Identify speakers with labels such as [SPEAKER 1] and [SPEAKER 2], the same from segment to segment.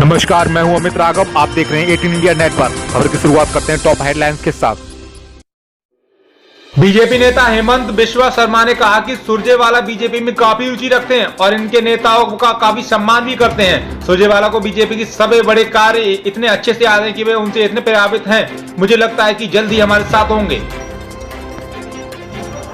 [SPEAKER 1] नमस्कार, मैं हूं अमित राघव। आप देख रहे हैं 18 इंडिया नेट पर। खबर की शुरुआत करते हैं टॉप हेडलाइंस के साथ।
[SPEAKER 2] बीजेपी नेता हेमंत बिश्वा शर्मा ने कहा कि सुरजेवाला बीजेपी में काफी रुचि रखते हैं और इनके नेताओं का काफी सम्मान भी करते हैं। सुरजेवाला को बीजेपी के सभी बड़े कार्य इतने अच्छे से याद है कि वे उनसे इतने प्रभावित हैं। मुझे लगता है कि जल्द ही हमारे साथ होंगे।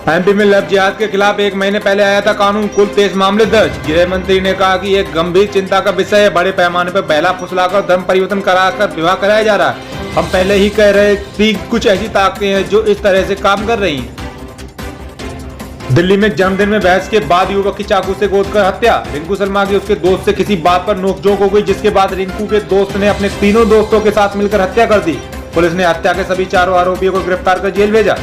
[SPEAKER 2] एमपी में लव जिहाद के खिलाफ 1 महीने पहले आया था कानून, कुल 23 मामले दर्ज। गृह मंत्री ने कहा कि एक गंभीर चिंता का विषय है। बड़े पैमाने पर बहला फुसलाकर धर्म परिवर्तन कराकर विवाह कराया जा रहा है। हम पहले ही कह रहे थे कुछ ऐसी ताकतें हैं जो इस तरह से काम कर रही हैं। दिल्ली में जन्मदिन में बहस के बाद युवक की चाकू से गोदकर हत्या। रिंकू शर्मा की उसके दोस्त से किसी बात पर नोकझोंक हो गई, जिसके बाद रिंकू के दोस्त ने अपने तीनों दोस्तों के साथ मिलकर हत्या कर दी। पुलिस ने हत्या के सभी 4 आरोपियों को गिरफ्तार कर जेल भेजा।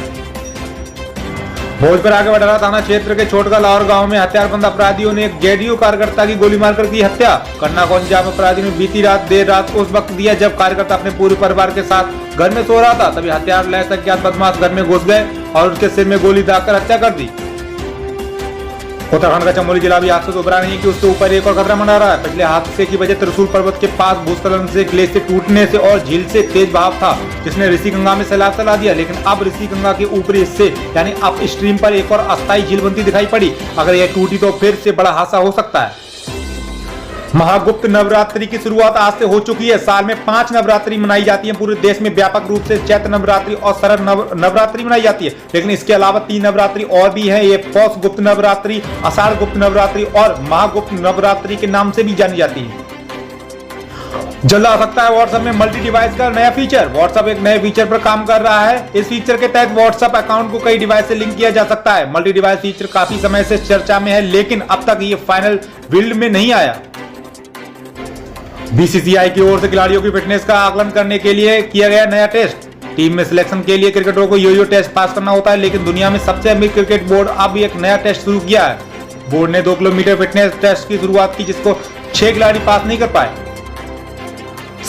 [SPEAKER 2] भोजपुर आगे वडरा थाना क्षेत्र के छोटका लाहौर गांव में हथियारबंद अपराधियों ने एक जेडीयू कार्यकर्ता की गोली मारकर की हत्या। घटना को अंजाम अपराधियों ने बीती रात देर रात उस वक्त दिया जब कार्यकर्ता अपने पूरे परिवार के साथ घर में सो रहा था। तभी हथियार लैस अज्ञात बदमाश घर में घुस गए और उसके सिर में गोली दागकर हत्या कर दी। उत्तराखंड का चमोली जिला भी हादसे से उभरा नहीं कि उसके ऊपर एक और खतरा मंडरा रहा है। पिछले हादसे की वजह त्रिशूल पर्वत के पास भूस्खलन से, ग्लेशियर टूटने से और झील से तेज बहाव था, जिसने ऋषि गंगा में सैलाब चला दिया। लेकिन अब ऋषि गंगा के ऊपरी हिस्से यानी अप स्ट्रीम पर एक और अस्थायी झील बनती दिखाई पड़ी। अगर यह टूटी तो फिर से बड़ा हादसा हो सकता है। महागुप्त नवरात्रि की शुरुआत आज से हो चुकी है। साल में 5 नवरात्रि मनाई जाती है। पूरे देश में व्यापक रूप से चैत्र नवरात्रि और शरद नवरात्रि मनाई जाती है। लेकिन इसके अलावा 3 नवरात्रि और भी हैं। ये पौष गुप्त नवरात्रि, आषाढ़ गुप्त नवरात्रि और महागुप्त नवरात्रि के नाम से भी जानी जाती है। जल्द आ सकता है व्हाट्सएप में मल्टी डिवाइस का नया फीचर। व्हाट्सएप एक नए फीचर पर काम कर रहा है। इस फीचर के तहत व्हाट्सएप अकाउंट को कई डिवाइस से लिंक किया जा सकता है। मल्टी डिवाइस फीचर काफी समय से चर्चा में है, लेकिन अब तक ये फाइनल बिल्ड में नहीं आया। बीसीसीआई की ओर से खिलाड़ियों की फिटनेस का आकलन करने के लिए किया गया नया टेस्ट। टीम में सिलेक्शन के लिए क्रिकेटरों को यो टेस्ट पास करना होता है, लेकिन दुनिया में सबसे अमीर क्रिकेट बोर्ड अब एक नया टेस्ट शुरू किया है। बोर्ड ने 2 किलोमीटर फिटनेस टेस्ट की शुरुआत की, जिसको 6 खिलाड़ी पास नहीं कर पाए।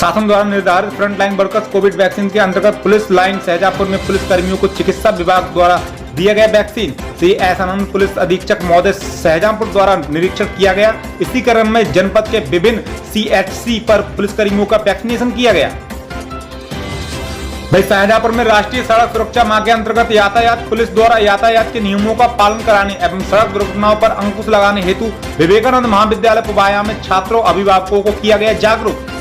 [SPEAKER 2] शासन द्वारा निर्धारित फ्रंटलाइन वर्कर्स कोविड वैक्सीन के अंतर्गत पुलिस लाइन शाहजहांपुर में पुलिस कर्मियों को चिकित्सा विभाग द्वारा दिया गया वैक्सीन। श्री एस आनंद पुलिस अधीक्षक महोदय शाहजहांपुर द्वारा निरीक्षण किया गया। इसी क्रम में जनपद के विभिन्न सीएचसी पर पुलिसकर्मियों का वैक्सीनेशन किया गया। भाई, शाहजहांपुर में राष्ट्रीय सड़क सुरक्षा माह के अंतर्गत यातायात पुलिस द्वारा यातायात के नियमों का पालन कराने एवं सड़क दुर्घटनाओं पर अंकुश लगाने हेतु विवेकानंद महाविद्यालय पुबाया में छात्रों अभिभावकों को किया गया जागरूक।